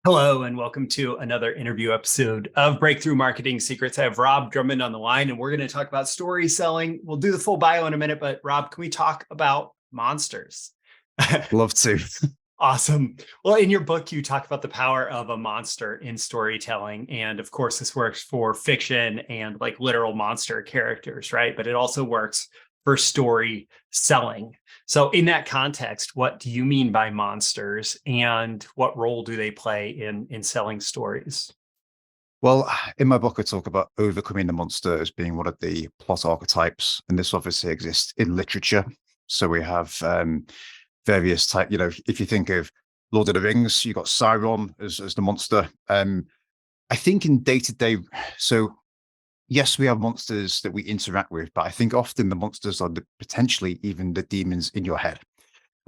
Hello, and welcome to another interview episode of Breakthrough Marketing Secrets. I have Rob Drummond on the line, and we're going to talk about story selling. We'll do the full bio in a minute, but Rob, can we talk about monsters? Love to. Awesome. Well, in your book, you talk about the power of a monster in storytelling. And of course, this works for fiction and like literal monster characters, right? But it also works for story selling. So, in that context, what do you mean by monsters and what role do they play in selling stories? Well, in my book, I talk about overcoming the monster as being one of the plot archetypes, and this obviously exists in literature. So we have various type. If you think of Lord of the Rings, you've got Sauron as the monster. I think in day to day, so yes, we have monsters that we interact with, but I think often the monsters are potentially even the demons in your head.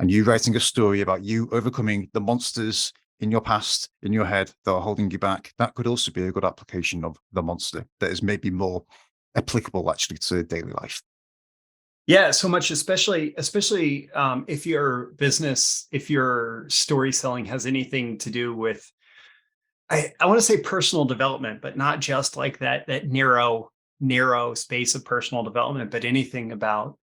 And you writing a story about you overcoming the monsters in your past, in your head, that are holding you back, that could also be a good application of the monster that is maybe more applicable actually to daily life. Yeah, so much, especially if your business, if your story selling has anything to do with, I want to say personal development, but not just like that narrow space of personal development, but anything about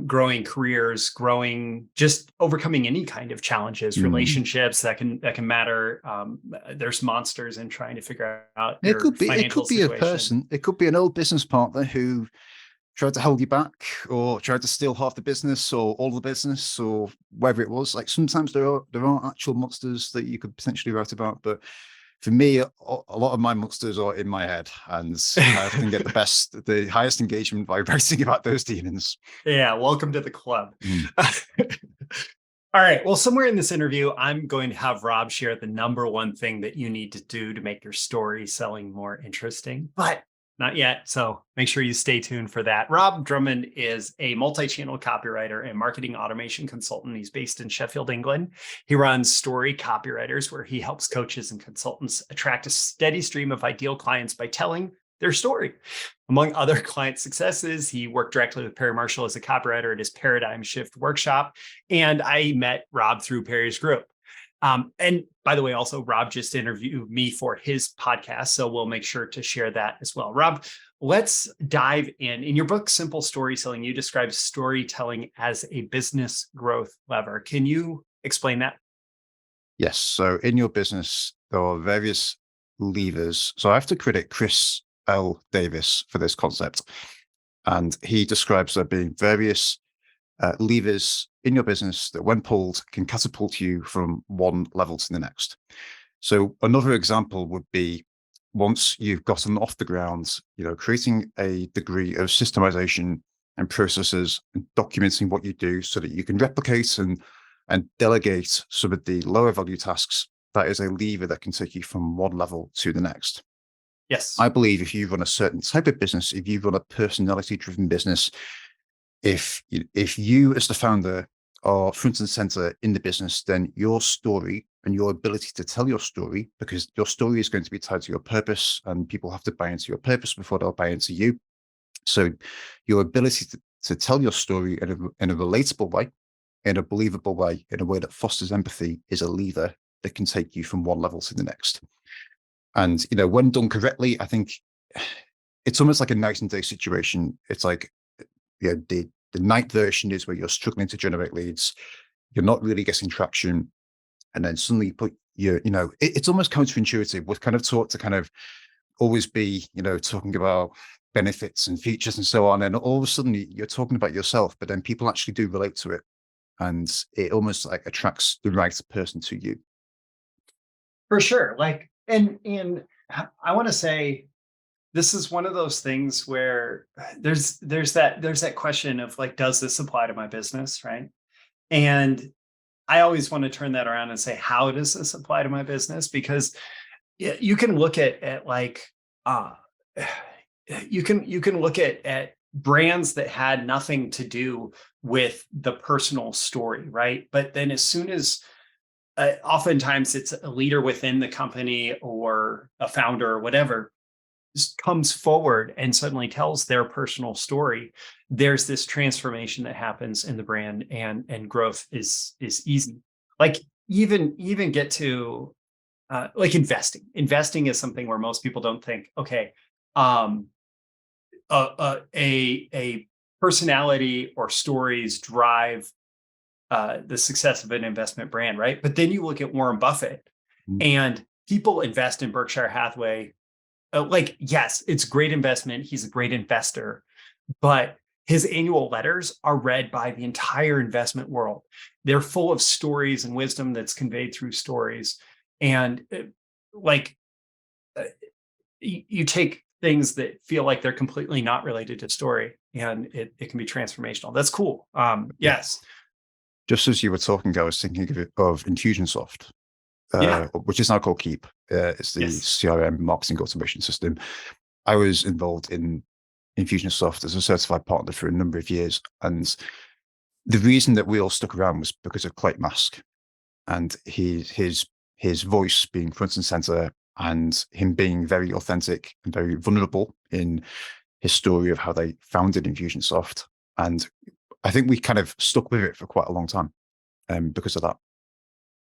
growing careers, growing, just overcoming any kind of challenges, Mm. relationships that can matter. There's monsters in trying to figure out It your could be it financial could be a situation. person, it could be an old business partner who tried to hold you back or tried to steal half the business or all the business or whatever it was. Like sometimes there are actual monsters that you could potentially write about, but for me, a lot of my monsters are in my head, and I often get the highest engagement by writing about those demons. Yeah, welcome to the club. Mm. All right. Well, somewhere in this interview, I'm going to have Rob share the number one thing that you need to do to make your story selling more interesting, but not yet. So make sure you stay tuned for that. Rob Drummond is a multi-channel copywriter and marketing automation consultant. He's based in Sheffield, England. He runs Story Copywriters, where he helps coaches and consultants attract a steady stream of ideal clients by telling their story. Among other client successes, he worked directly with Perry Marshall as a copywriter at his Paradigm Shift workshop. And I met Rob through Perry's group. And by the way, also, Rob just interviewed me for his podcast. So we'll make sure to share that as well. Rob, let's dive in. In your book, Simple Story Selling, you describe storytelling as a business growth lever. Can you explain that? Yes. So in your business, there are various levers. So I have to credit Chris L. Davis for this concept. And he describes there being various levers in your business that, when pulled, can catapult you from one level to the next. So another example would be, once you've gotten off the ground, creating a degree of systemization and processes and documenting what you do so that you can replicate and delegate some of the lower value tasks. That is a lever that can take you from one level to the next. Yes. I believe if you run a certain type of business, if you run a personality driven business, if you as the founder are front and center in the business, then your story and your ability to tell your story, because your story is going to be tied to your purpose, and people have to buy into your purpose before they'll buy into you. So your ability to tell your story in a relatable way, in a believable way, in a way that fosters empathy, is a lever that can take you from one level to the next. And when done correctly, I think it's almost like a night and day situation. It's like, the night version is where you're struggling to generate leads, you're not really getting traction, and then suddenly you put it's almost counterintuitive. We're kind of taught to kind of always be, talking about benefits and features and so on, and all of a sudden you're talking about yourself, but then people actually do relate to it, and it almost like attracts the right person to you. For sure. Like, and I want to say this is one of those things where there's that question of like, does this apply to my business, right? And I always want to turn that around and say, how does this apply to my business? Because you can look at like uh you can look at brands that had nothing to do with the personal story, right? But then as soon as oftentimes it's a leader within the company or a founder or whatever comes forward and suddenly tells their personal story, there's this transformation that happens in the brand, and growth is easy. Like, even get to like investing. Investing is something where most people don't think, okay, um, a personality or stories drive the success of an investment brand, right? But then you look at Warren Buffett, Mm. and people invest in Berkshire Hathaway. Like, yes, it's great investment. He's a great investor, but his annual letters are read by the entire investment world. They're full of stories and wisdom that's conveyed through stories. And like, uh, you take things that feel like they're completely not related to story, and it can be transformational. That's cool. Yeah. Yes. Just as you were talking, I was thinking of Infusionsoft, Yeah. which is now called Keep. It's the Yes. CRM marketing automation system. I was involved in Infusionsoft as a certified partner for a number of years. And the reason that we all stuck around was because of Clayton Mask and his voice being front and center, and him being very authentic and very vulnerable in his story of how they founded Infusionsoft. And I think we kind of stuck with it for quite a long time because of that.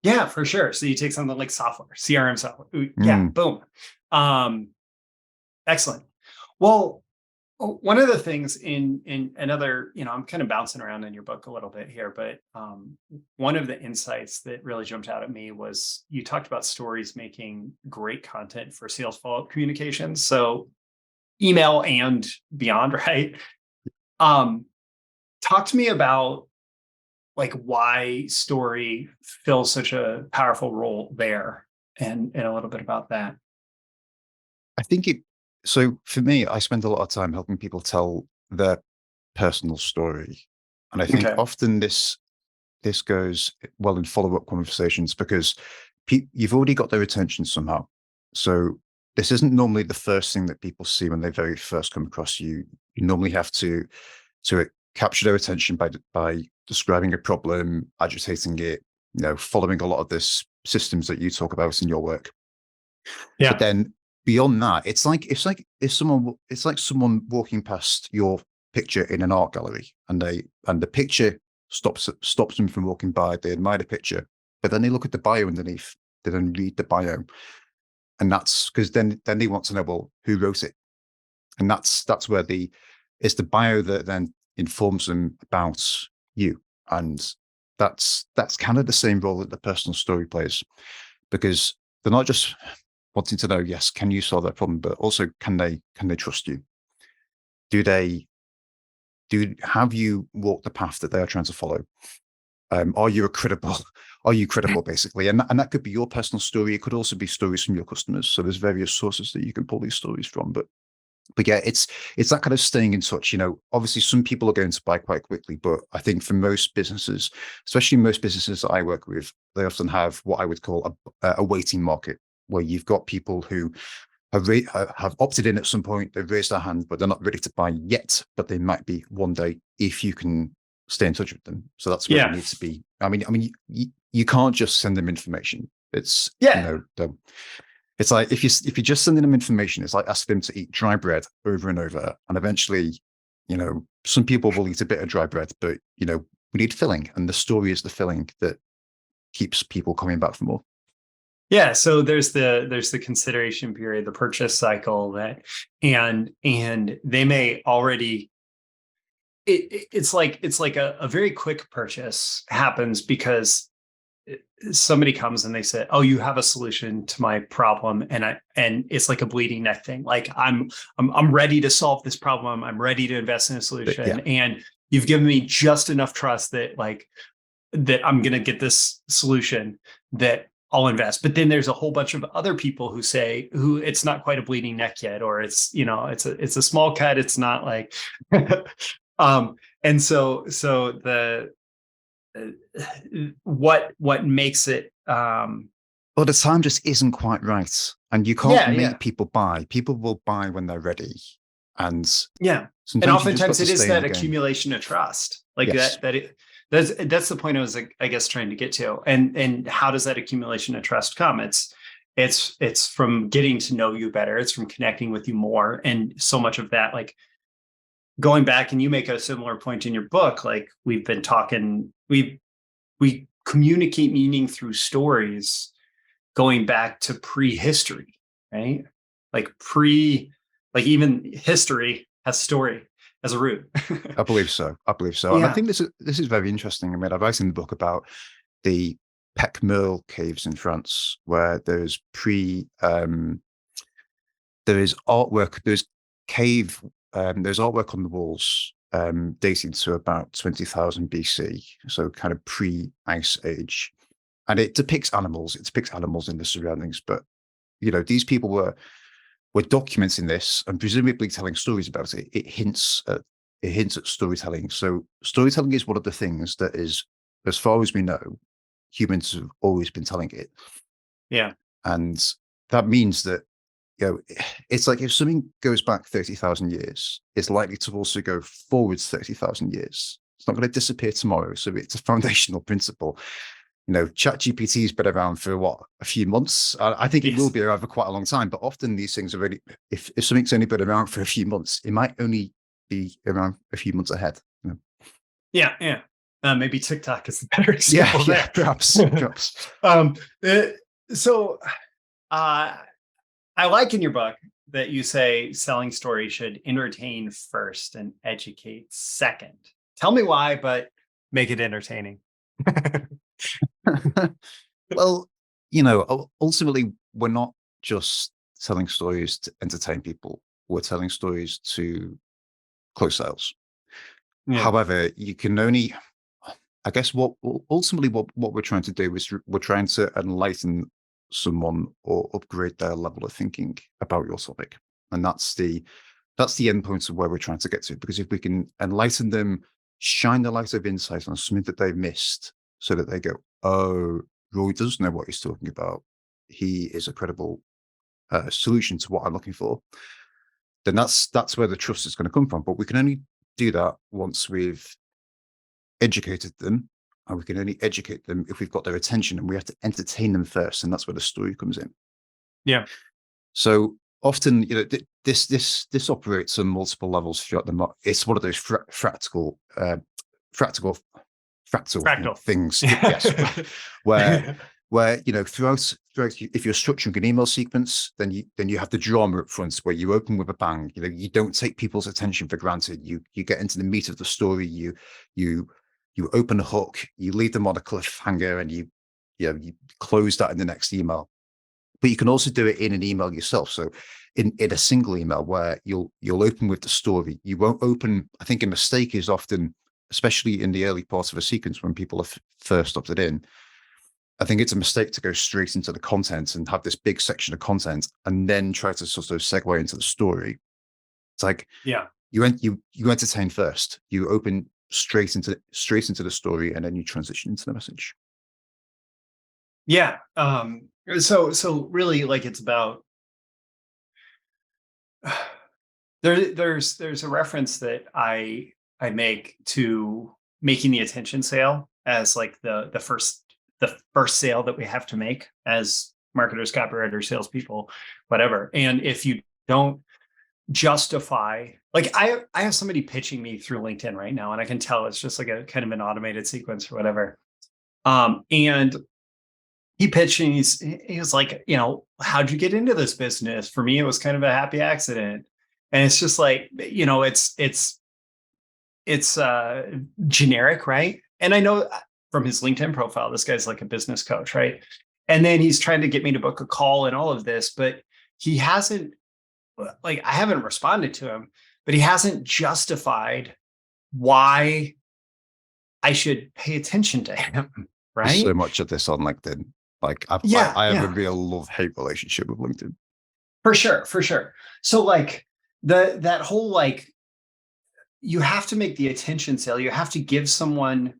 Yeah, for sure. So you take something like software, CRM software. Yeah, Mm. boom. Um, Excellent. Well, one of the things in another, I'm kind of bouncing around in your book a little bit here, but one of the insights that really jumped out at me was you talked about stories making great content for sales follow-up communications. So email and beyond, right? Um, Talk to me about like why story fills such a powerful role there, and a little bit about that. I think it. So for me, I spend a lot of time helping people tell their personal story, and I think Okay. often this goes well in follow up conversations because you've already got their attention somehow. So this isn't normally the first thing that people see when they very first come across you. You normally have to capture their attention by describing a problem, agitating it, following a lot of this systems that you talk about in your work. But Yeah. then beyond that, it's like someone walking past your picture in an art gallery, and the picture stops them from walking by. They admire the picture, but then they look at the bio underneath. They then read the bio, and that's because then they want to know, well, who wrote it, and that's where it's the bio that then informs them about you, and that's kind of the same role that the personal story plays, because they're not just wanting to know, yes, can you solve that problem, but also can they trust you? Do they have you walk the path that they are trying to follow? Are you a credible? Are you credible, basically? And that could be your personal story. It could also be stories from your customers. So there's various sources that you can pull these stories from. But yeah, it's that kind of staying in touch. Obviously some people are going to buy quite quickly, but I think for most businesses, especially most businesses that I work with, they often have what I would call a waiting market, where you've got people who have opted in at some point. They've raised their hand, but they're not ready to buy yet. But they might be one day if you can stay in touch with them. So that's where you Yeah. need to be. I mean, you can't just send them information. It's Yeah. it's like if you're just sending them information, it's like asking them to eat dry bread over and over, and eventually, some people will eat a bit of dry bread, but we need filling, and the story is the filling that keeps people coming back for more. Yeah, so there's the consideration period, the purchase cycle, and they may already it's like a very quick purchase happens because somebody comes and they say, "Oh, you have a solution to my problem," and it's like a bleeding neck thing. Like I'm ready to solve this problem. I'm ready to invest in a But solution, yeah, and you've given me just enough trust that I'm going to get this solution that I'll invest. But then there's a whole bunch of other people who it's not quite a bleeding neck yet, or it's a small cut. It's not like, and so what makes it, but the time just isn't quite right, and you can't yeah, make yeah, people buy. People will buy when they're ready, and yeah. And sometimes you just got oftentimes to it is stay in that the game. accumulation of trust, like Yes. that's the point I was, I guess, trying to get to. And how does that accumulation of trust come? It's from getting to know you better. It's from connecting with you more. And so much of that, like going back, and you make a similar point in your book, like we've been talking, we communicate meaning through stories. going back to prehistory, right? Like even history has story as a root. I believe so. I believe so. And I Yeah. think this is very interesting. I mean, I write in the book about the Pec Merle caves in France, where there is artwork, there's artwork on the walls dating to about 20,000 BC, so kind of pre-Ice Age. And it depicts animals. It depicts animals in the surroundings. But, these people were documenting this and presumably telling stories about it. It hints at storytelling. So storytelling is one of the things that is, as far as we know, humans have always been telling it. Yeah. And that means that, it's like if something goes back 30,000 years, it's likely to also go forwards 30,000 years. It's not going to disappear tomorrow. So it's a foundational principle. ChatGPT has been around for a few months. I think it will be around for quite a long time, but often these things are really, if something's only been around for a few months, it might only be around a few months ahead. Yeah. Yeah. Maybe TikTok is the better example. Yeah, perhaps. So I like in your book that you say selling stories should entertain first and educate second. Tell me why, but make it entertaining. Well, ultimately, we're not just telling stories to entertain people. We're telling stories to close sales. Yeah. However, you can only, I guess, what we're trying to do is we're trying to enlighten someone or upgrade their level of thinking about your topic, and that's the end point of where we're trying to get to. Because if we can enlighten them, shine the light of insight on something that they've missed, so that they go, "Oh, Roy does know what he's talking about. He is a credible solution to what I'm looking for." Then that's where the trust is going to come from. But we can only do that once we've educated them, and we can only educate them if we've got their attention, and we have to entertain them first, and that's where the story comes in. Yeah. So often, this operates on multiple levels throughout the market. It's one of those fractal things, yes, where throughout, if you're structuring an email sequence, then you have the drama up front, where you open with a bang. You don't take people's attention for granted. You get into the meat of the story. You open a hook. You leave them on a cliffhanger, and you close that in the next email. But you can also do it in an email yourself. So in a single email, where you'll open with the story. You won't open. I think a mistake is often, especially in the early part of a sequence when people have first opted in, I think it's a mistake to go straight into the content and have this big section of content and then try to sort of segue into the story. It's like, yeah, you entertain first. You open straight into the story, and then you transition into the message. Yeah. So really, like, it's about there's a reference that I make to making the attention sale as like the first sale that we have to make as marketers, copywriters, salespeople, whatever. And if you don't justify, like, I have somebody pitching me through LinkedIn right now, and I can tell it's just like a kind of an automated sequence or whatever. And he pitched and he was like, how'd you get into this business? For me, it was kind of a happy accident. And it's just like, it's generic, right? And I know from his LinkedIn profile, this guy's like a business coach, right? And then he's trying to get me to book a call and all of this, but he hasn't, like, I haven't responded to him, but he hasn't justified why I should pay attention to him, There's so right? much of this on LinkedIn. Like, Yeah, I have a yeah. real love-hate relationship with LinkedIn. For sure, for sure. So like that whole, like, you have to make the attention sale. You have to give someone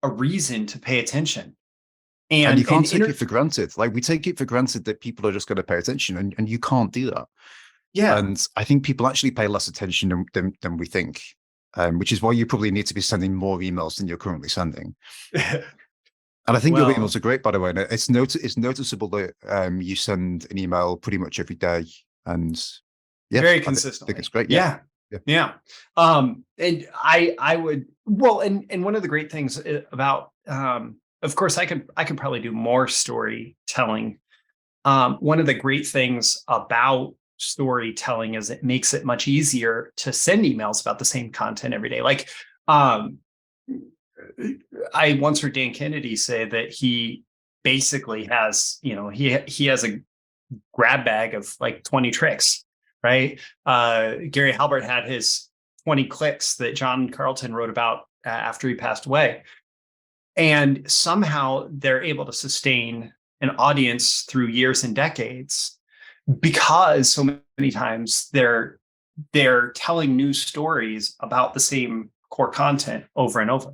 a reason to pay attention. And you And can't take it for granted. Like, we take it for granted that people are just going to pay attention, and you can't do that. yeah. And I think people actually pay less attention than we think, which is why you probably need to be sending more emails than you're currently sending. And I think your Well, emails are great, by the way. And it's noticeable that you send an email pretty much every day. And yeah, very I think consistently. it's great. Yeah. Yeah. Yeah. Yeah. And I would, well, and one of the great things about of course, I could probably do more storytelling. One of the great things about storytelling is it makes it much easier to send emails about the same content every day. Like, I once heard Dan Kennedy say that he basically has, he has a grab bag of like 20 tricks, right? Gary Halbert had his 20 clicks that John Carlton wrote about after he passed away. And somehow they're able to sustain an audience through years and decades because so many times they're telling new stories about the same core content over and over.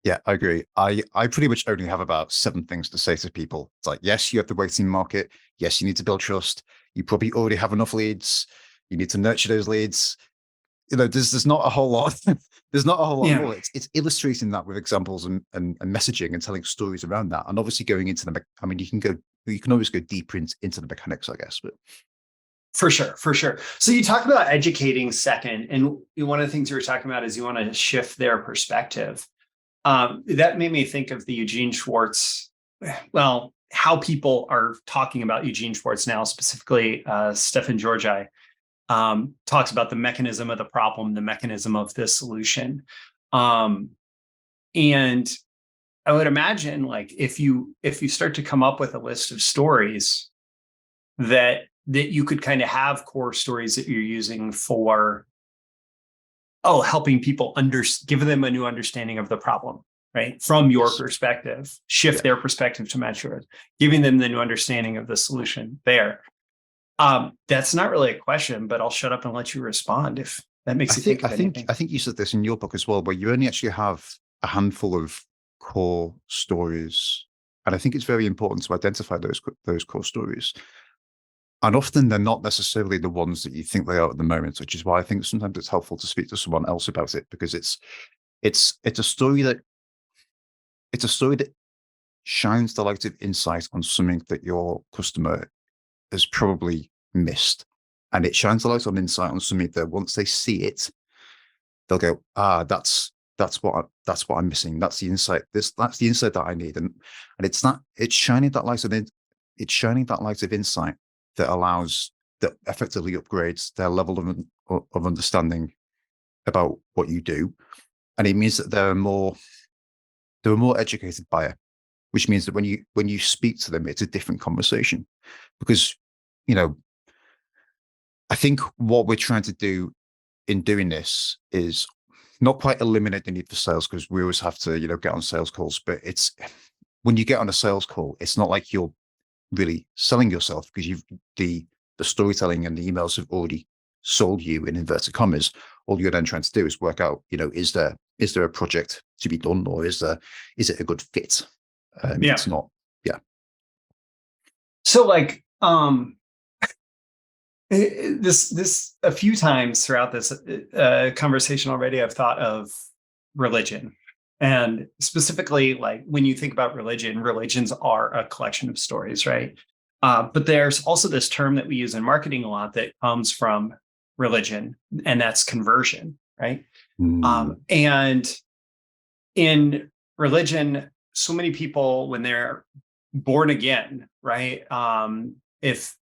Yeah, I agree. I pretty much only have about 7 things to say to people. It's like, yes, you have the waiting market. Yes, you need to build trust. You probably already have enough leads. You need to nurture those leads. There's not a whole lot. There's not a whole lot more. It's illustrating that with examples and messaging and telling stories around that. And obviously going into the, I mean, you can always go deeper into the mechanics, I guess, but. For sure. So you talked about educating second, and one of the things you were talking about is you want to shift their perspective. That made me think of the Eugene Schwartz, well, how people are talking about Eugene Schwartz now, specifically Stefan Georgi talks about the mechanism of the problem, the mechanism of the solution. And I would imagine, like, if you start to come up with a list of stories that you could kind of have core stories that you're using for helping people give them a new understanding of the problem, right? From your perspective, shift their perspective to match yours, giving them the new understanding of the solution there. That's not really a question, but I'll shut up and let you respond if that makes you think of anything. I think you said this in your book as well, where you only actually have a handful of core stories. And I think it's very important to identify those core stories. And often they're not necessarily the ones that you think they are at the moment, which is why I think sometimes it's helpful to speak to someone else about it, because it's a story that shines the light of insight on something that your customer has probably missed. And it shines the light on insight on something that once they see it, they'll go, that's what I'm missing. That's the insight. That's the insight that I need. And it's shining that light of insight that effectively upgrades their level of understanding about what you do. And it means that they're a more educated buyer, which means that when you speak to them, it's a different conversation. Because, I think what we're trying to do in doing this is not quite eliminate the need for sales, because we always have to, get on sales calls. But it's when you get on a sales call, it's not like you're really selling yourself, because the storytelling and the emails have already sold you, in inverted commas. All you're then trying to do is work out, is there a project to be done, or is it a good fit? It's not. Yeah. So like, this a few times throughout this conversation already, I've thought of religion. And specifically, like, when you think about religions are a collection of stories, right? But there's also this term that we use in marketing a lot that comes from religion, and that's conversion, right? And in religion, so many people, when they're born again, right? If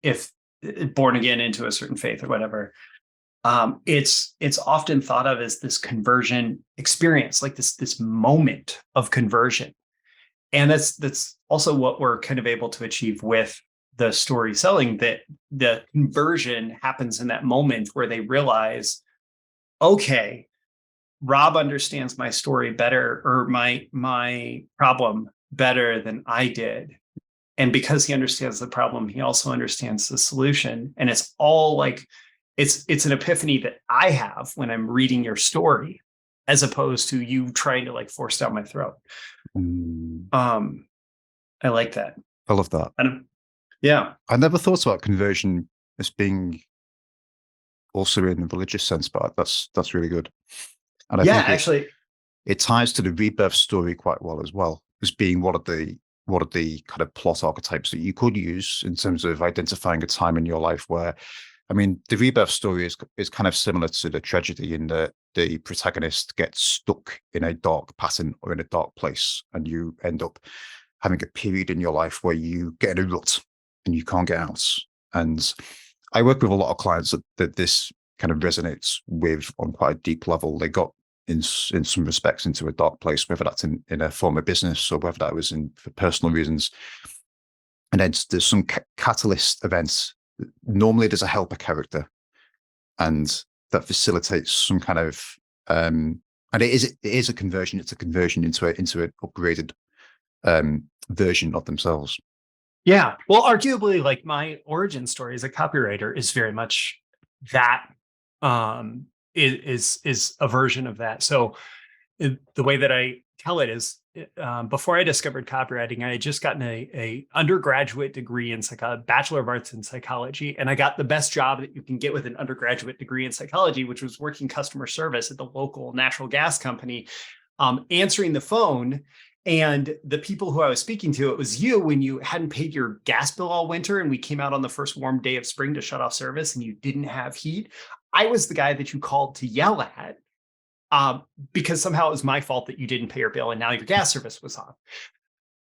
born again into a certain faith or whatever, it's often thought of as this conversion experience, like this moment of conversion. And that's also what we're kind of able to achieve with the story selling, that the conversion happens in that moment where they realize, okay, Rob understands my story better, or my problem better than I did. And because he understands the problem, he also understands the solution. And it's all like, it's an epiphany that I have when I'm reading your story, as opposed to you trying to like force down my throat. I like that. I love that. Yeah. I never thought about conversion as being also in a religious sense, but that's really good. And I think actually it ties to the rebirth story quite well as well, as being one of the kind of plot archetypes that you could use in terms of identifying a time in your life where, I mean, the rebirth story is kind of similar to the tragedy in that the protagonist gets stuck in a dark pattern or in a dark place, and you end up having a period in your life where you get in a rut and you can't get out. And I work with a lot of clients that this kind of resonates with on quite a deep level. They got in some respects into a dark place, whether that's in a form of business or whether that was for personal reasons. And then there's some catalyst events. Normally there's a helper character, and that facilitates some kind of and it is a conversion. It's a conversion into an upgraded version of themselves. Yeah. Well, arguably, like my origin story as a copywriter is very much that is a version of that. So the way that I tell it is before I discovered copywriting, I had just gotten a undergraduate degree in Bachelor of Arts in psychology. And I got the best job that you can get with an undergraduate degree in psychology, which was working customer service at the local natural gas company, answering the phone. And the people who I was speaking to, it was you when you hadn't paid your gas bill all winter and we came out on the first warm day of spring to shut off service and you didn't have heat. I was the guy that you called to yell at because somehow it was my fault that you didn't pay your bill and now your gas service was off.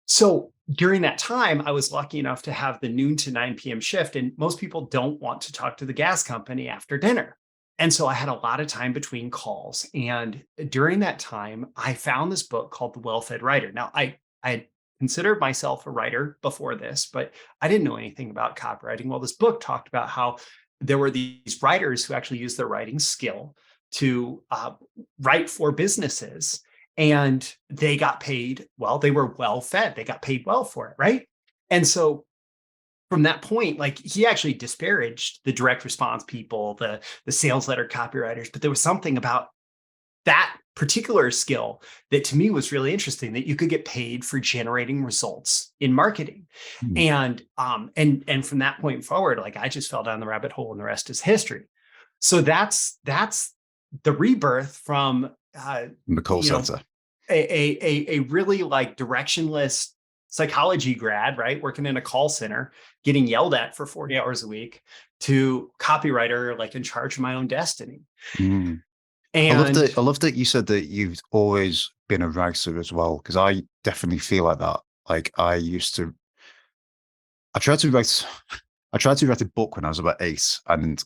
So during that time, I was lucky enough to have the noon to 9 p.m. shift, and most people don't want to talk to the gas company after dinner. And so I had a lot of time between calls. And during that time, I found this book called The Well-Fed Writer. Now, I had considered myself a writer before this, but I didn't know anything about copywriting. Well, this book talked about how there were these writers who actually used their writing skill to write for businesses, and they got paid well. They were well fed. They got paid well for it, right? And so from that point, like he actually disparaged the direct response people, the sales letter copywriters, but there was something about that particular skill that to me was really interesting, that you could get paid for generating results in marketing. And from that point forward, like I just fell down the rabbit hole and the rest is history. So that's the rebirth from The call center. A really like directionless psychology grad, right? Working in a call center, getting yelled at for 40 hours a week, to copywriter, like in charge of my own destiny. Mm. And I love that you said that you've always been a writer as well, because I definitely feel like that. Like I tried to write a book when I was about 8, and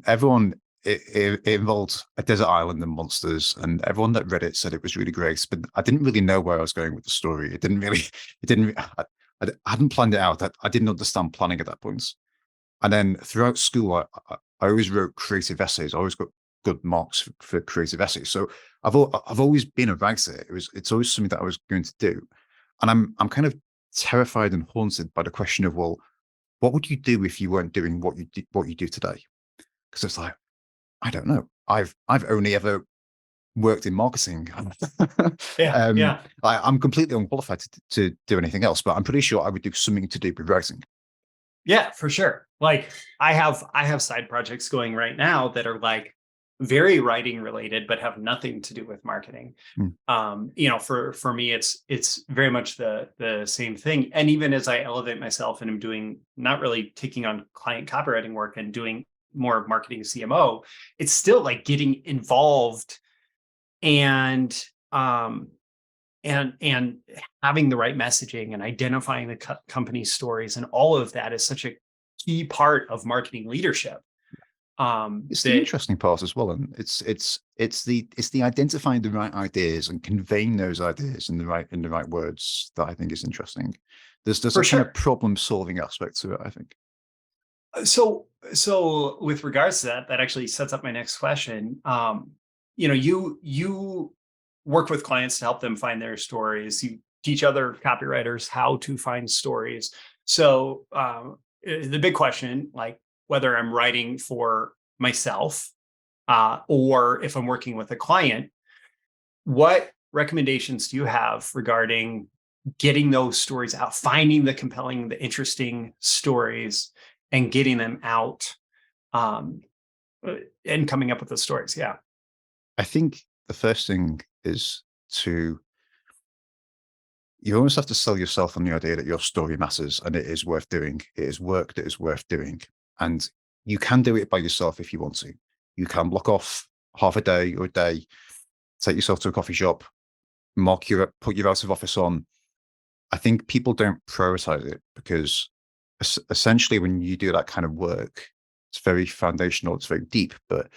everyone it involved a desert island and monsters, and everyone that read it said it was really great, but I didn't really know where I was going with the story. I hadn't planned it out. I didn't understand planning at that point. And then throughout school, I always wrote creative essays. I always got good marks for creative essays. So I've always been a writer. It's always something that I was going to do, and I'm kind of terrified and haunted by the question of, well, what would you do if you weren't doing what you do today? Because it's like, I don't know. I've only ever worked in marketing. yeah. I'm completely unqualified to do anything else, but I'm pretty sure I would do something to do with writing. Yeah, for sure. Like I have side projects going right now that are like very writing related, but have nothing to do with marketing. For me, it's very much the same thing. And even as I elevate myself and I'm doing, not really taking on client copywriting work and doing more marketing CMO, it's still like getting involved and having the right messaging and identifying the company's stories, and all of that is such a key part of marketing leadership. It's the interesting part as well, and it's the identifying the right ideas and conveying those ideas in the right words that I think is interesting. There's a kind of problem solving aspect to it, I think. So with regards to that actually sets up my next question. You work with clients to help them find their stories. You teach other copywriters how to find stories. So the big question, like whether I'm writing for myself or if I'm working with a client, what recommendations do you have regarding getting those stories out, finding the compelling, the interesting stories, and getting them out and coming up with the stories? Yeah. I think the first thing is you almost have to sell yourself on the idea that your story matters and it is worth doing. It is work that is worth doing. And you can do it by yourself if you want to. You can block off half a day or a day, take yourself to a coffee shop, put your out of office on. I think people don't prioritize it because essentially when you do that kind of work, it's very foundational, it's very deep, but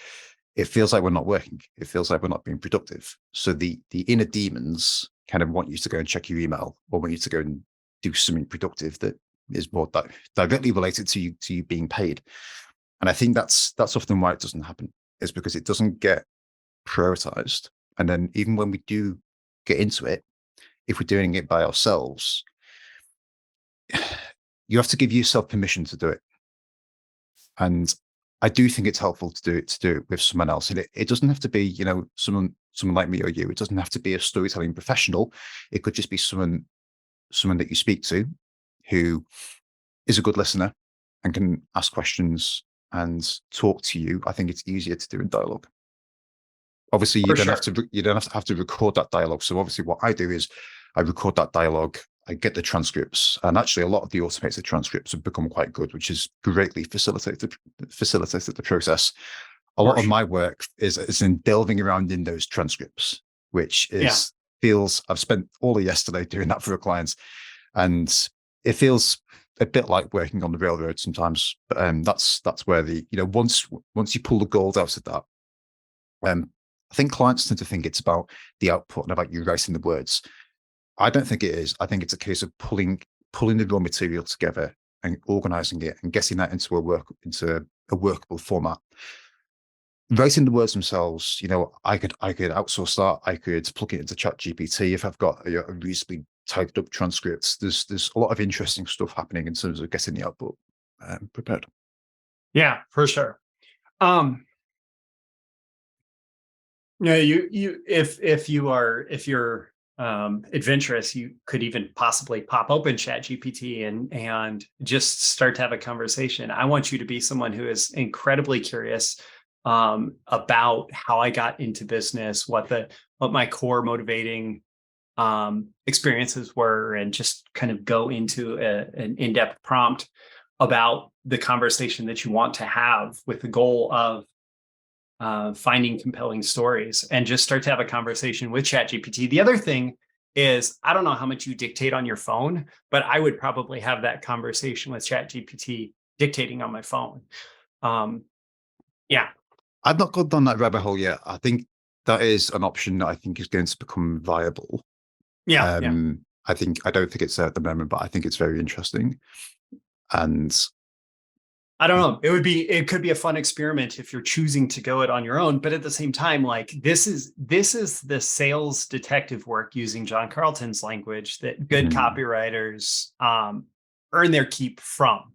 it feels like we're not working. It feels like we're not being productive. So the inner demons kind of want you to go and check your email or want you to go and do something productive that is more directly related to you being paid. And I think that's often why it doesn't happen, is because it doesn't get prioritized. And then even when we do get into it, if we're doing it by ourselves, you have to give yourself permission to do it. And I do think it's helpful to do it with someone else. And it doesn't have to be, someone like me or you. It doesn't have to be a storytelling professional. It could just be someone that you speak to who is a good listener and can ask questions and talk to you. I think it's easier to do in dialogue. Obviously, you don't have to record that dialogue. So obviously what I do is I record that dialogue, I get the transcripts, and actually a lot of the automated transcripts have become quite good, which has greatly facilitated the process. A lot of my work is in delving around in those transcripts, which feels, I've spent all of yesterday doing that for a client, and it feels a bit like working on the railroad sometimes. But that's where once you pull the gold out of that, I think clients tend to think it's about the output and about you writing the words. I don't think it is. I think it's a case of pulling the raw material together and organizing it and getting that into a workable format. Writing the words themselves, I could outsource that. I could plug it into ChatGPT if I've got a reasonably typed up transcripts. There's a lot of interesting stuff happening in terms of getting the output prepared. Yeah, for sure. If you're adventurous, you could even possibly pop open ChatGPT and just start to have a conversation. I want you to be someone who is incredibly curious about how I got into business, what my core motivating experiences were, and just kind of go into an in-depth prompt about the conversation that you want to have, with the goal of finding compelling stories, and just start to have a conversation with ChatGPT. The other thing is, I don't know how much you dictate on your phone, but I would probably have that conversation with ChatGPT dictating on my phone. Yeah. I've not gone down that rabbit hole yet. I think that is an option that I think is going to become viable. Yeah. I don't think it's there at the moment, but I think it's very interesting. And I don't know. It could be a fun experiment if you're choosing to go it on your own. But at the same time, like this is the sales detective work, using John Carlton's language, that good copywriters earn their keep from.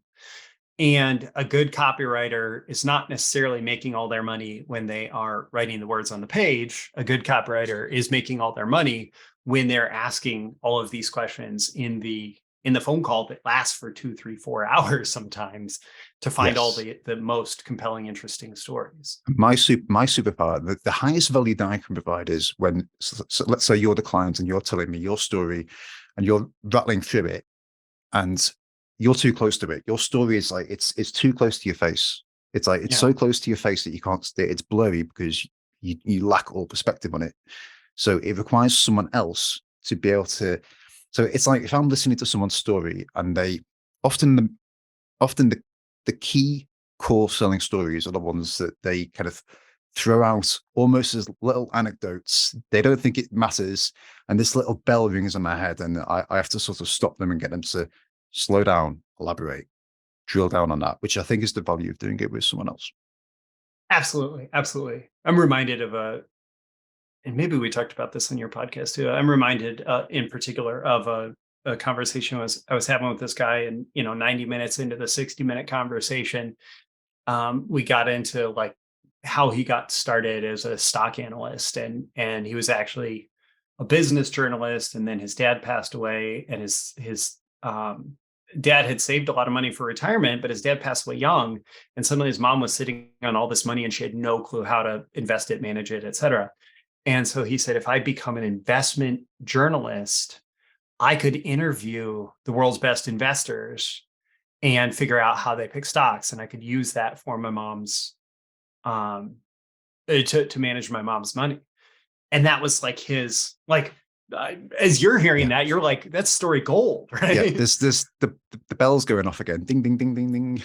And a good copywriter is not necessarily making all their money when they are writing the words on the page. A good copywriter is making all their money when they're asking all of these questions in the phone call that lasts for 2, 3, 4 hours sometimes, to find all the most compelling, interesting stories. My superpower, the highest value that I can provide is when, so let's say you're the client and you're telling me your story and you're rattling through it and you're too close to it. Your story is like, it's too close to your face. It's like, it's so close to your face that you can't stay. It's blurry because you lack all perspective on it. So it requires someone else to be able to. So it's like, if I'm listening to someone's story, and they often the key core selling stories are the ones that they kind of throw out almost as little anecdotes. They don't think it matters. And this little bell rings in my head, and I have to sort of stop them and get them to slow down, elaborate, drill down on that, which I think is the value of doing it with someone else. Absolutely. Absolutely. I'm reminded of and maybe we talked about this on your podcast too. I'm reminded in particular of a conversation I was having with this guy, and 90 minutes into the 60-minute conversation, we got into like how he got started as a stock analyst, and he was actually a business journalist, and then his dad passed away, and his dad had saved a lot of money for retirement, but his dad passed away young, and suddenly his mom was sitting on all this money and she had no clue how to invest it, manage it, et cetera. And so he said, if I become an investment journalist, I could interview the world's best investors and figure out how they pick stocks. And I could use that for my mom's, to manage my mom's money. And that was like his, like, as you're hearing Yeah. that, you're like, that's story gold, right? Yeah. There's the bells going off again. Ding, ding, ding, ding, ding.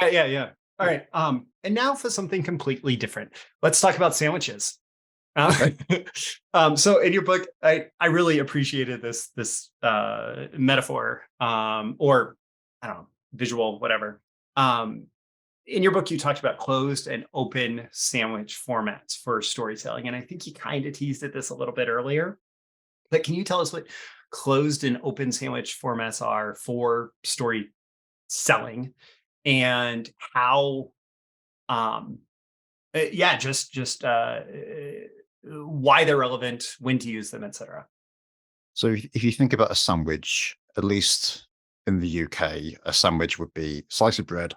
Yeah. All right. And now for something completely different. Let's talk about sandwiches. Okay. So in your book, I really appreciated this metaphor, or I don't know, visual, whatever. In your book, you talked about closed and open sandwich formats for storytelling, and I think you kind of teased at this a little bit earlier. But can you tell us what closed and open sandwich formats are for story selling, and how just why they're relevant, when to use them, etc. So if you think about a sandwich, at least in the UK, a sandwich would be slice of bread,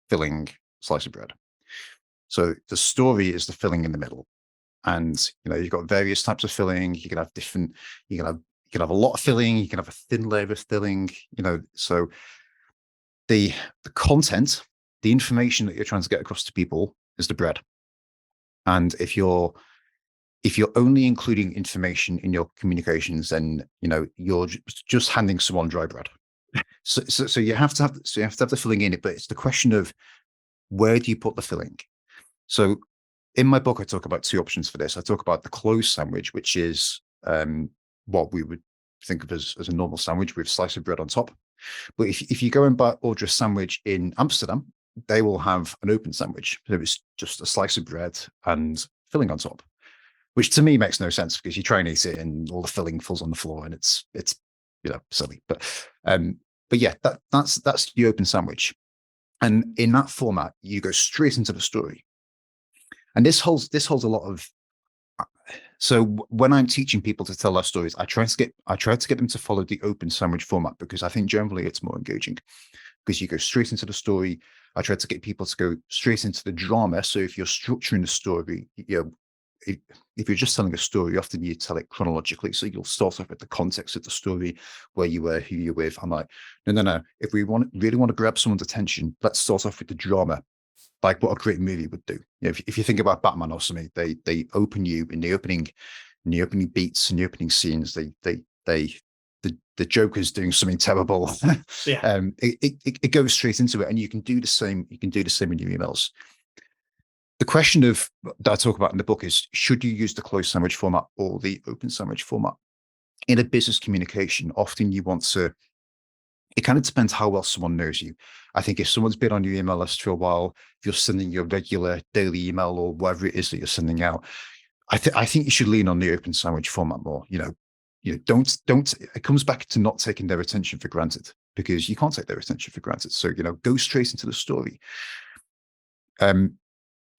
filling, slice of bread. So the story is the filling in the middle. And you've got various types of filling. You can have different, you can have a lot of filling, you can have a thin layer of filling, so the content, the information that you're trying to get across to people is the bread. And if you're only including information in your communications, then you're just handing someone dry bread. So you have to have the filling in it, but it's the question of where do you put the filling? So in my book, I talk about two options for this. I talk about the closed sandwich, which is what we would think of as a normal sandwich with a slice of bread on top. But if you go and order a sandwich in Amsterdam, they will have an open sandwich. So it's just a slice of bread and filling on top, which to me makes no sense because you try and eat it and all the filling falls on the floor and it's silly. But yeah, that's the open sandwich. And in that format, you go straight into the story. And this holds a lot of. So when I'm teaching people to tell their stories, I try to get them to follow the open sandwich format because I think generally it's more engaging because you go straight into the story. I try to get people to go straight into the drama. So if you're structuring the story, if you're just telling a story, often you tell it chronologically. So you'll start off with the context of the story, where you were, who you're with. I'm like, no. If we really want to grab someone's attention, let's start off with the drama. Like what a great movie would do. If you think about Batman or something, they open you in the opening beats and the opening scenes. The Joker's doing something terrible. Yeah. It goes straight into it, and you can do the same. You can do the same in your emails. The question that I talk about in the book is: should you use the closed sandwich format or the open sandwich format? In a business communication, often you want to. It kind of depends how well someone knows you. I think if someone's been on your email list for a while, if you're sending your regular daily email or whatever it is that you're sending out, I think you should lean on the open sandwich format more. Don't. It comes back to not taking their attention for granted because you can't take their attention for granted. So go straight into the story.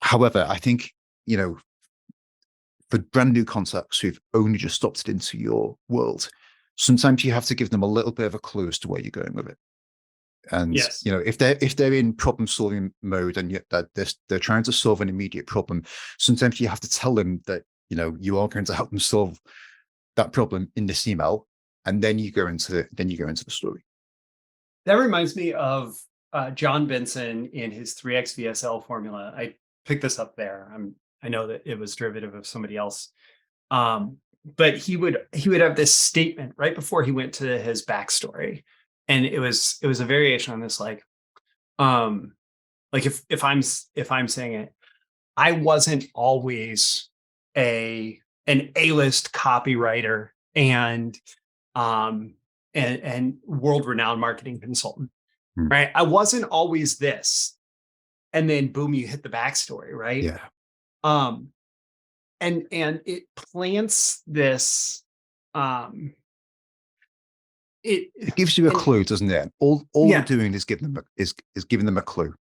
However, I think for brand new contacts who've only just opted into your world, sometimes you have to give them a little bit of a clue as to where you're going with it. And Yes. if they're in problem solving mode and yet that they're trying to solve an immediate problem, sometimes you have to tell them that you are going to help them solve that problem in this email, and then you go into the story. That reminds me of John Benson in his 3x VSL formula. I picked this up there. I know that it was derivative of somebody else. But he would have this statement right before he went to his backstory. And it was a variation on this, like if I'm saying it, I wasn't always an A-list copywriter and world-renowned marketing consultant. Right. I wasn't always this. And then boom, you hit the backstory, right? Yeah. And it plants this It gives you a clue, doesn't it? All yeah. we're doing is giving them a clue.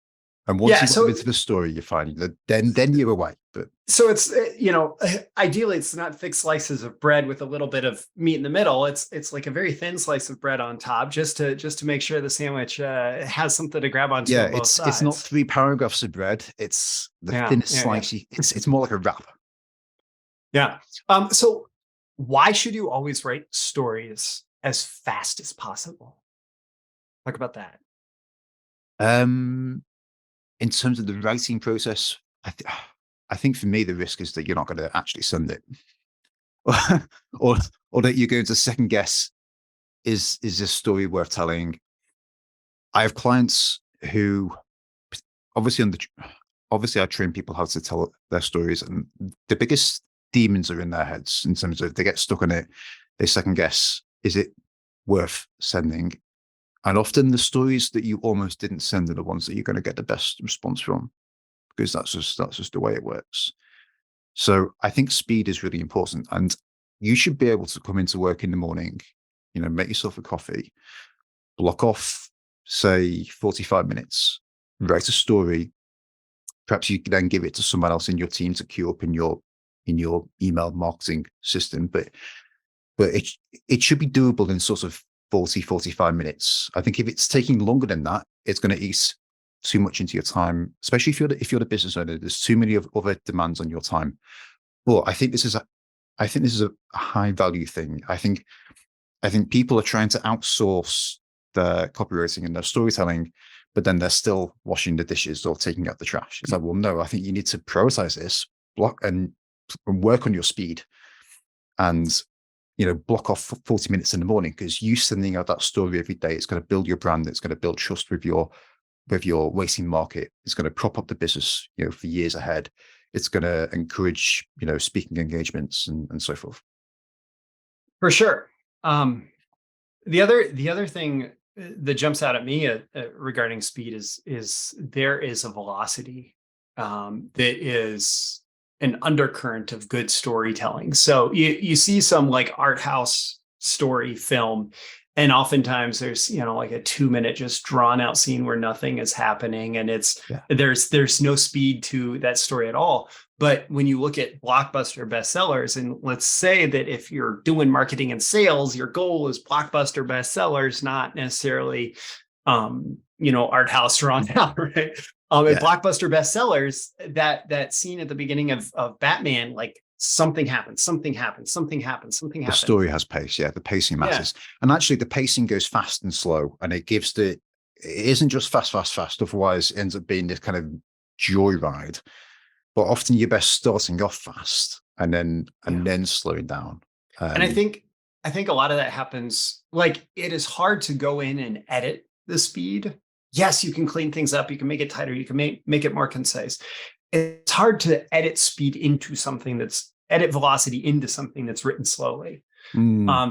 And once you get into the story, you find that then you're away. But so it's ideally it's not thick slices of bread with a little bit of meat in the middle. It's like a very thin slice of bread on top, just to make sure the sandwich has something to grab onto. Yeah, on both sides. It's not 3 paragraphs of bread. It's the thinnest slice. It's more like a wrap. Yeah. So why should you always write stories as fast as possible? Talk about that. In terms of the writing process, I think for me, the risk is that you're not going to actually send it. or or that you're going to second guess, is this story worth telling? I have clients who obviously obviously I train people how to tell their stories, and the biggest demons are in their heads in terms of they get stuck on it, they second guess, is it worth sending? And often the stories that you almost didn't send are the ones that you're going to get the best response from, because that's just the way it works. So I think speed is really important, and you should be able to come into work in the morning, make yourself a coffee, block off, say 45 minutes, write a story. Perhaps you can then give it to someone else in your team to queue up in your email marketing system. But it should be doable in sort of 40-45 minutes. I think if it's taking longer than that, it's going to eat too much into your time, especially if you're the business owner. There's too many other demands on your time. But I think this is a high value thing. I think people are trying to outsource their copywriting and their storytelling, but then they're still washing the dishes or taking out the trash. It's like, well, no, I think you need to prioritize this, block and work on your speed, and block off 40 minutes in the morning, because you sending out that story every day, it's going to build your brand. It's going to build trust with your waiting market. It's going to prop up the business, for years ahead. It's going to encourage, speaking engagements and so forth. For sure. The other thing that jumps out at me regarding speed is there is a velocity that is an undercurrent of good storytelling. So you see some like art house story film, and oftentimes there's like a 2-minute just drawn out scene where nothing is happening, and there's no speed to that story at all. But when you look at blockbuster bestsellers, and let's say that if you're doing marketing and sales, your goal is blockbuster bestsellers, not necessarily, art house drawn out, right? In blockbuster bestsellers, that scene at the beginning of Batman, like something happens. The story has pace. Yeah, the pacing matters. Yeah. And actually, the pacing goes fast and slow, and it isn't just fast. Otherwise, it ends up being this kind of joyride. But often you're best starting off fast and then slowing down. And I think a lot of that happens, like, it is hard to go in and edit the speed. Yes, you can clean things up, you can make it tighter, you can make it more concise. It's hard to edit velocity into something that's written slowly.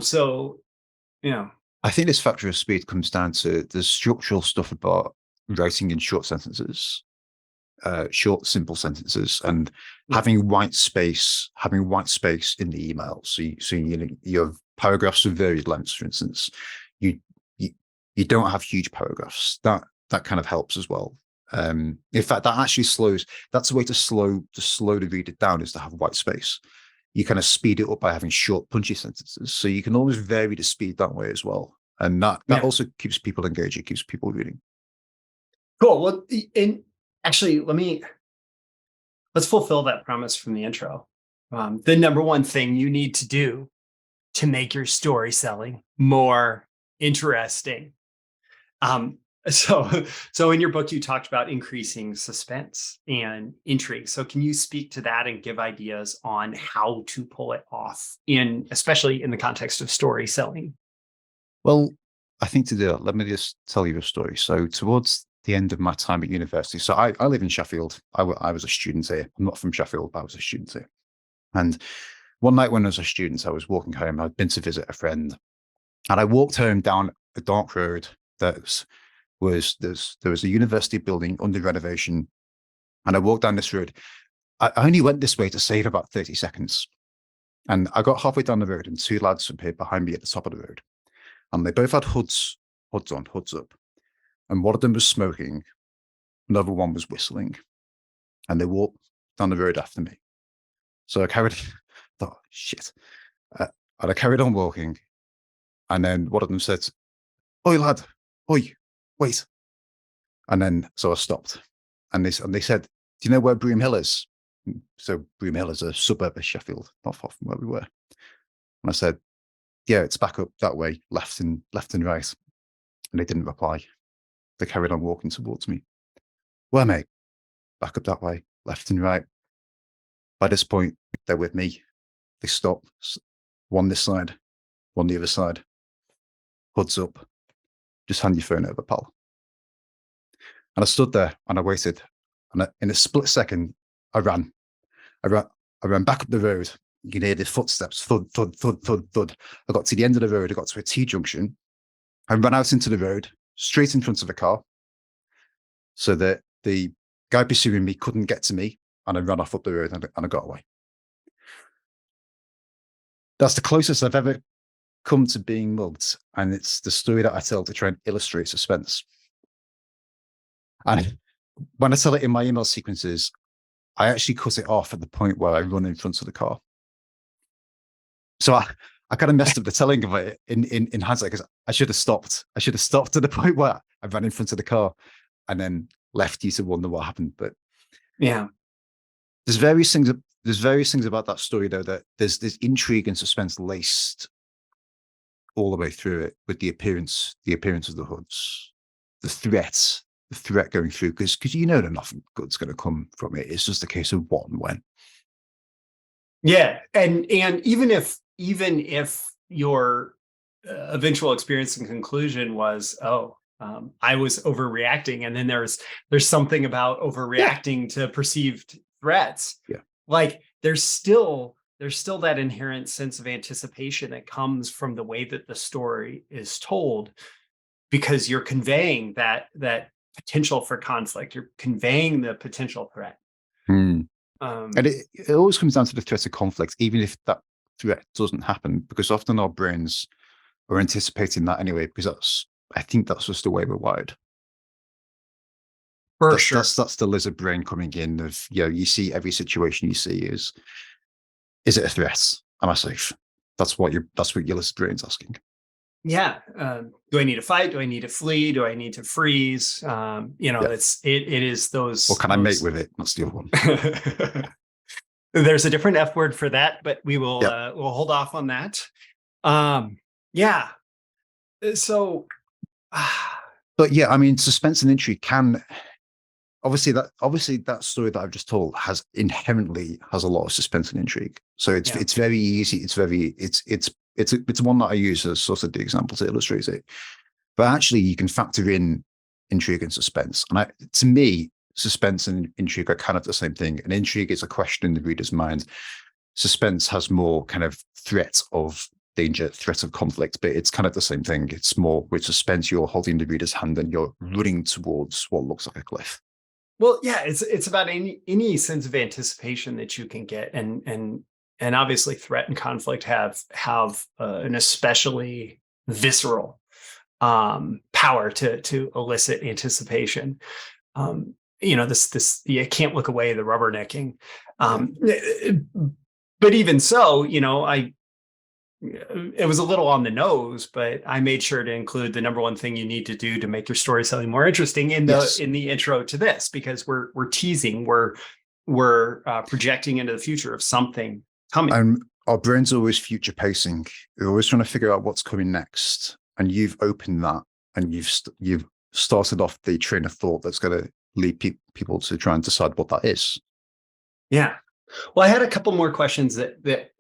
So, I think this factor of speed comes down to the structural stuff about writing in short sentences. Short, simple sentences, and having white space in the email. So you have paragraphs of varied lengths, for instance. You don't have huge paragraphs. That kind of helps as well. In fact, that's a way to slow the reader down, is to have white space. You kind of speed it up by having short, punchy sentences. So you can always vary the speed that way as well. And that also keeps people engaged. It keeps people reading. Cool. Well, actually, let's fulfill that promise from the intro. The number one thing you need to do to make your story selling more interesting. So in your book, you talked about increasing suspense and intrigue. So can you speak to that and give ideas on how to pull it off, especially in the context of story selling? Well, I think to do that, let me just tell you a story. So towards the end of my time at university, so I live in Sheffield. I was a student here. I'm not from Sheffield, but I was a student here. And one night when I was a student, I was walking home. I'd been to visit a friend, and I walked home down a dark road that there was a university building under renovation, and I walked down this road. I only went this way to save about 30 seconds. And I got halfway down the road, and two lads appeared behind me at the top of the road. And they both had hoods up. And one of them was smoking, another one was whistling. And they walked down the road after me. So I thought, shit. And I carried on walking. And then one of them said, "Oi, lad, oi, wait." And then, so I stopped. And they said, "Do you know where Broom Hill is?" So Broom Hill is a suburb of Sheffield, not far from where we were. And I said, "Yeah, it's back up that way, left and right." And they didn't reply. They carried on walking towards me. Well, mate, back up that way, left and right. By this point, they're with me. They stop. One this side, one the other side. Hoods up. Just hand your phone over, pal. And I stood there and I waited. And in a split second, I ran. I ran back up the road. You can hear the footsteps, thud, thud, thud, thud, thud. I got to the end of the road. I got to a T-junction. I ran out into the road, straight in front of a car, so that the guy pursuing me couldn't get to me. And I ran off up the road and I got away. That's the closest I've ever come to being mugged. And it's the story that I tell to try and illustrate suspense. And when I tell it in my email sequences, I actually cut it off at the point where I run in front of the car. So I kind of messed up the telling of it in hindsight, because I should have stopped. I should have stopped to the point where I ran in front of the car and then left you to wonder what happened. But yeah, there's various things about that story, though, that there's intrigue and suspense laced all the way through it, with the appearance of the hoods, the threat going through, because you know that nothing good's going to come from it. It's just a case of what and when. Yeah, and even if your eventual experience and conclusion was, I was overreacting, and then there's something about overreacting to perceived threats. Yeah, like there's still that inherent sense of anticipation that comes from the way that the story is told, because you're conveying that potential for conflict. You're conveying the potential threat. and it always comes down to the threat of conflict, even if that threat doesn't happen, because often our brains are anticipating that anyway, because I think that's just the way we're wired. For sure. That's the lizard brain coming in of, you see every situation you see is it a threat? Am I safe? That's what your lizard brain's asking. Yeah. Do I need to fight? Do I need to flee? Do I need to freeze? It is those. Or can I mate with it? That's the other one. There's a different F word for that, but we will we'll hold off on that. Yeah. So, but yeah, I mean, suspense and intrigue can obviously that story that I've just told inherently has a lot of suspense and intrigue. So it's very easy. It's one that I use as sort of the example to illustrate it. But actually, you can factor in intrigue and suspense. And to me, suspense and intrigue are kind of the same thing. And intrigue is a question in the reader's mind. Suspense has more kind of threat of danger, threat of conflict, but it's kind of the same thing. It's more with suspense, you're holding the reader's hand and you're running towards what looks like a cliff. Well, yeah, it's about any sense of anticipation that you can get, and obviously threat and conflict have an especially visceral power to elicit anticipation. This you can't look away, the rubbernecking. But even so, it was a little on the nose, but I made sure to include the number one thing you need to do to make your storytelling more interesting in the intro to this, because we're teasing, we're projecting into the future of something coming. And our brain's always future pacing. We're always trying to figure out what's coming next. And you've opened that, and you've started off the train of thought that's going to lead people to try and decide what that is. Yeah. Well, I had a couple more questions that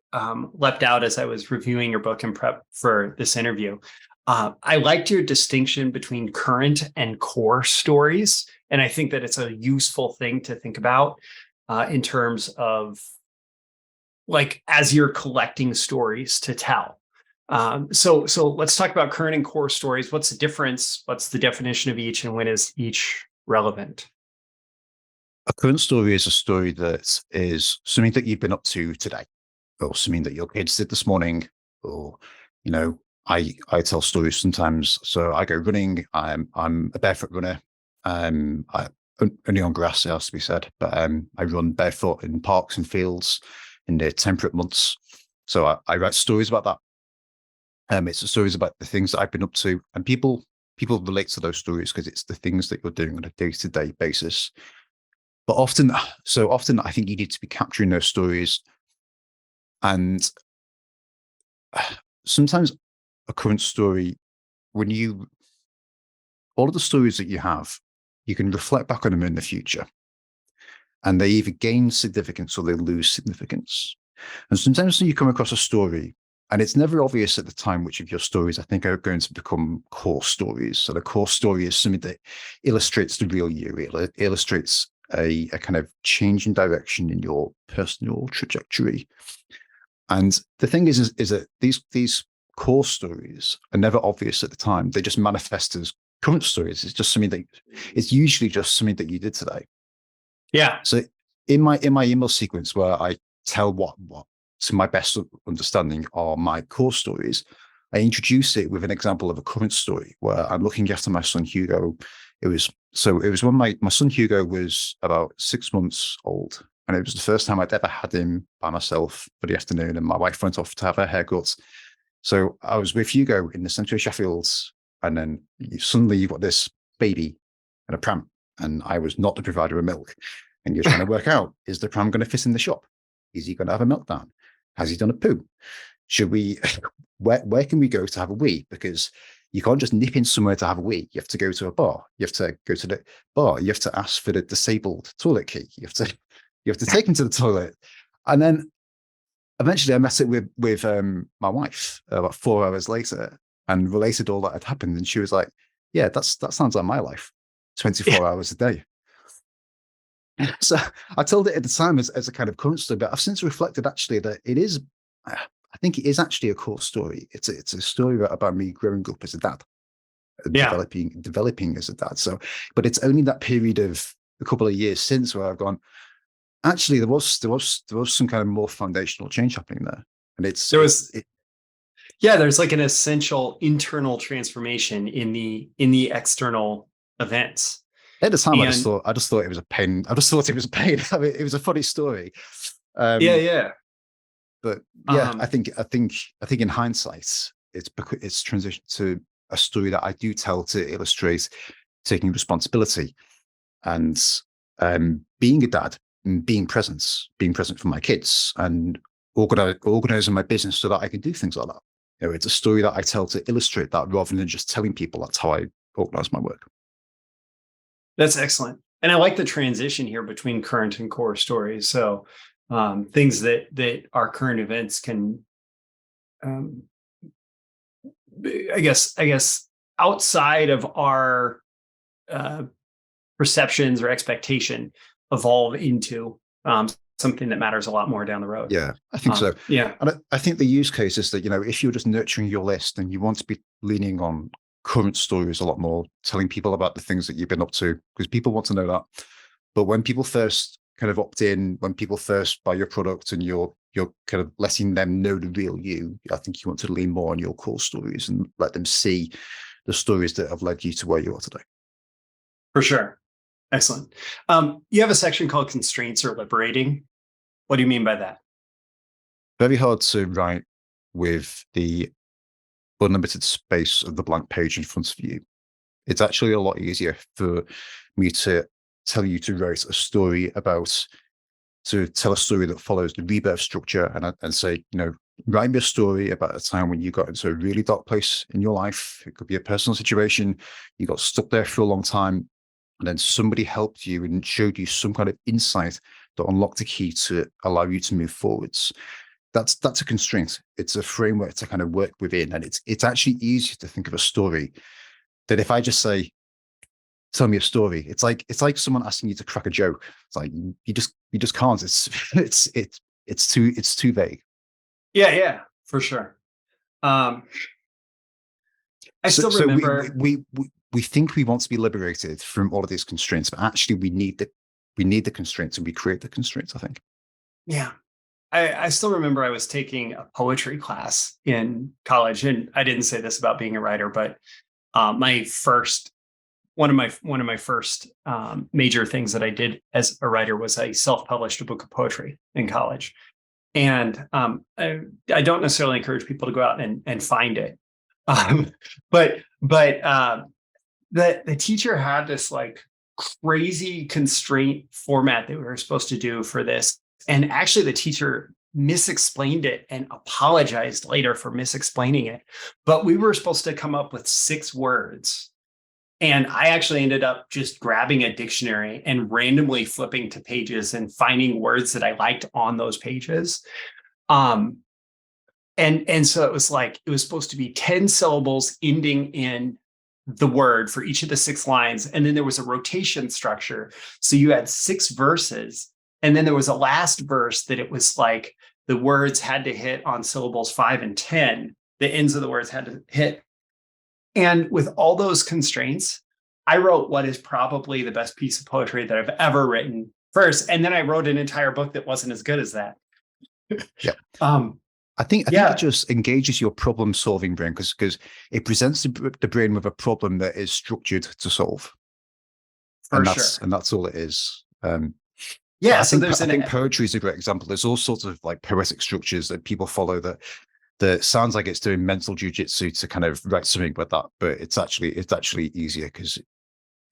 leapt out as I was reviewing your book and prep for this interview. I liked your distinction between current and core stories. And I think that it's a useful thing to think about in terms of, like, as you're collecting stories to tell. So let's talk about current and core stories. What's the difference? What's the definition of each, and when is each relevant? A current story is a story that is something that you've been up to today, or something that your kids did this morning, or, I tell stories sometimes. So I go running. I'm a barefoot runner. Only on grass, it has to be said, but I run barefoot in parks and fields in the temperate months. So I write stories about that. It's the stories about the things that I've been up to, and people relate to those stories because it's the things that you're doing on a day-to-day basis. But often I think you need to be capturing those stories. And sometimes a current story, all of the stories that you have, you can reflect back on them in the future, and they either gain significance or they lose significance. And sometimes when you come across a story, and it's never obvious at the time which of your stories I think are going to become core stories. So the core story is something that illustrates the real you. It illustrates a kind of change in direction in your personal trajectory. And the thing is that these core stories are never obvious at the time. They just manifest as current stories. It's just something that it's usually just something that you did today. Yeah. So in my email sequence where I tell what to my best understanding are my core stories, I introduce it with an example of a current story where I'm looking after my son Hugo. It was when my son Hugo was about 6 months old, and it was the first time I'd ever had him by myself for the afternoon, and my wife went off to have her haircut. So I was with Hugo in the centre of Sheffield, and then suddenly you've got this baby and a pram, and I was not the provider of milk. And you're trying to work out, is the pram going to fit in the shop? Is he going to have a meltdown? Has he done a poo? Should we, where can we go to have a wee? Because you can't just nip in somewhere to have a wee. You have to go to a bar. You have to go to the bar. You have to ask for the disabled toilet key. You have to take him to the toilet. And then eventually I met it with my wife about 4 hours later and related all that had happened. And she was like, yeah, that sounds like my life, 24 hours a day. So I told it at the time as a kind of current story, but I've since reflected actually that it is, I think it is actually a core story. It's a story about me growing up as a dad, developing as a dad. So, but it's only that period of a couple of years since where I've gone, actually, there was some kind of more foundational change happening there. And there's like an essential internal transformation in the external events. At the time, I just thought it was a pain. I just thought it was a pain. I mean, it was a funny story. But yeah, I think in hindsight, it's transitioned to a story that I do tell to illustrate taking responsibility and being a dad and being present for my kids and organizing my business so that I can do things like that. You know, it's a story that I tell to illustrate that rather than just telling people that's how I organize my work. That's excellent. And I like the transition here between current and core stories. So things that our current events can, I guess, outside of our perceptions or expectation, evolve into something that matters a lot more down the road. Yeah, I think so. Yeah. And I think the use case is that, if you're just nurturing your list and you want to be leaning on current stories a lot more, telling people about the things that you've been up to, because people want to know that. But when people first kind of opt in, when people first buy your product and you're kind of letting them know the real you, I think you want to lean more on your core stories and let them see the stories that have led you to where you are today. For sure. Excellent. You have a section called constraints or liberating. What do you mean by that? Very hard to write with the unlimited space of the blank page in front of you. It's actually a lot easier for me to tell you to write a story to tell a story that follows the rebirth structure and say, write me a story about a time when you got into a really dark place in your life. It could be a personal situation. You got stuck there for a long time. And then somebody helped you and showed you some kind of insight that unlocked a key to allow you to move forwards. That's a constraint. It's a framework to kind of work within. And it's actually easier to think of a story than if I just say, tell me a story. It's like someone asking you to crack a joke. It's like you just can't. It's too vague. Yeah, for sure. I still remember we think we want to be liberated from all of these constraints, but actually we need the constraints and we create the constraints, I think. Yeah. I still remember I was taking a poetry class in college, and I didn't say this about being a writer, but one of my first major things that I did as a writer was I self-published a book of poetry in college. And I don't necessarily encourage people to go out and find it, but the teacher had this like crazy constraint format that we were supposed to do for this. And actually the teacher misexplained it and apologized later for misexplaining it. But we were supposed to come up with 6 words And I actually ended up just grabbing a dictionary and randomly flipping to pages and finding words that I liked on those pages. And so it was like, it was supposed to be 10 syllables ending in the word for each of the 6 lines. And then there was a rotation structure. So you had 6 verses. And then there was a last verse that it was like the words had to hit on syllables 5 and 10. The ends of the words had to hit. And with all those constraints, I wrote what is probably the best piece of poetry that I've ever written first. And then I wrote an entire book that wasn't as good as that. Yeah. I think it just engages your problem-solving brain because it presents the brain with a problem that is structured to solve. And that's all it is. Yeah, I think poetry is a great example. There's all sorts of like poetic structures that people follow that sounds like it's doing mental jujitsu to kind of write something like that, but it's actually easier because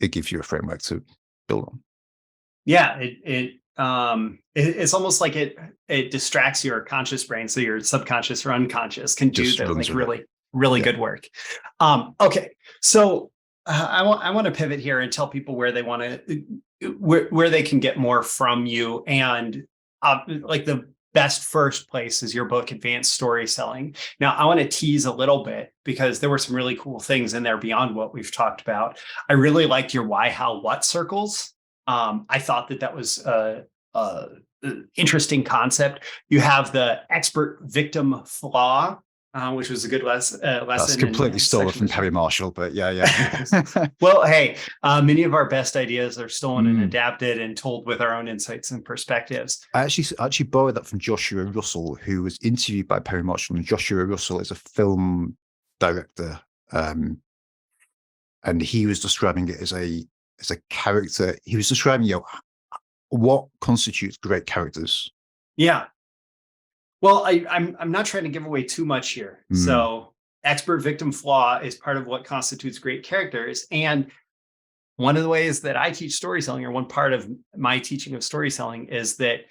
it gives you a framework to build on. Yeah, it's almost like it distracts your conscious brain, so your subconscious or unconscious can do the like really good work. Okay, so I want to pivot here and tell people where they want to where they can get more from you, and like the best first place is your book, Advanced Story Selling. Now, I want to tease a little bit because there were some really cool things in there beyond what we've talked about. I really liked your why, how, what circles. I thought that was a interesting concept. You have the expert victim flaw, which was a good lesson. That's completely stolen from Perry Marshall, but yeah. Well, hey, many of our best ideas are stolen and adapted and told with our own insights and perspectives. I actually borrowed that from Joshua Russell, who was interviewed by Perry Marshall. And Joshua Russell is a film director, and he was describing it as a character. He was describing, what constitutes great characters. Yeah. Well, I'm not trying to give away too much here. So expert victim flaw is part of what constitutes great characters. And one of the ways that I teach story selling, or one part of my teaching of story selling, is that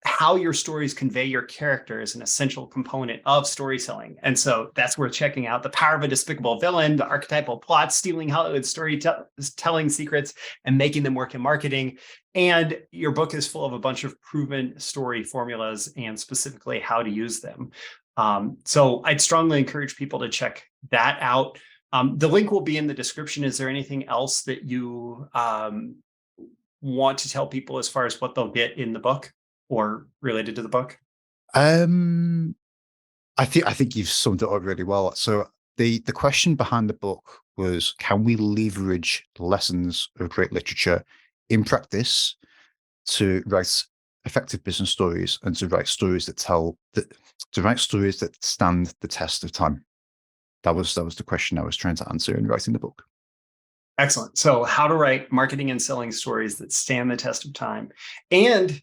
how your stories convey your character is an essential component of story selling. And so that's worth checking out. The Power of a Despicable Villain, the archetypal plot, stealing Hollywood storytelling secrets and making them work in marketing. And your book is full of a bunch of proven story formulas and specifically how to use them. So I'd strongly encourage people to check that out. The link will be in the description. Is there anything else that you want to tell people as far as what they'll get in the book or related to the book? I think you've summed it up really well. So the question behind the book was, can we leverage the lessons of great literature in practice to write effective business stories and to write stories that stand the test of time? That was the question I was trying to answer in writing the book. Excellent. So how to write marketing and selling stories that stand the test of time. And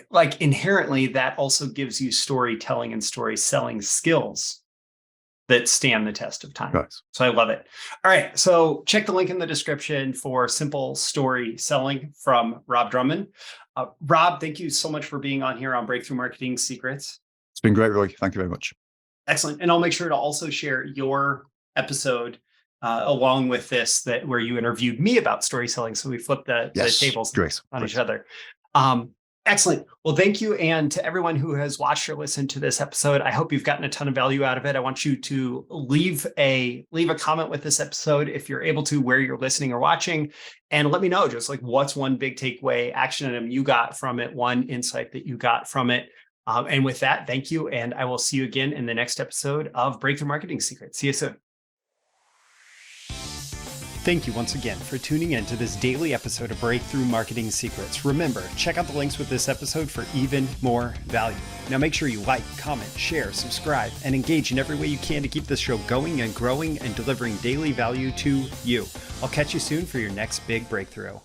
like inherently, that also gives you storytelling and story selling skills that stand the test of time. Right. So I love it. All right. So check the link in the description for Simple Story Selling from Rob Drummond. Rob, thank you so much for being on here on Breakthrough Marketing Secrets. It's been great, Roy. Thank you very much. Excellent. And I'll make sure to also share your episode along with this, where you interviewed me about story selling. So we flipped the tables on each other. Excellent. Well, thank you. And to everyone who has watched or listened to this episode, I hope you've gotten a ton of value out of it. I want you to leave a comment with this episode if you're able to, where you're listening or watching, and let me know just like what's one big takeaway, action item you got from it, one insight that you got from it. And with that, thank you. And I will see you again in the next episode of Breakthrough Marketing Secrets. See you soon. Thank you once again for tuning in to this daily episode of Breakthrough Marketing Secrets. Remember, check out the links with this episode for even more value. Now make sure you like, comment, share, subscribe, and engage in every way you can to keep this show going and growing and delivering daily value to you. I'll catch you soon for your next big breakthrough.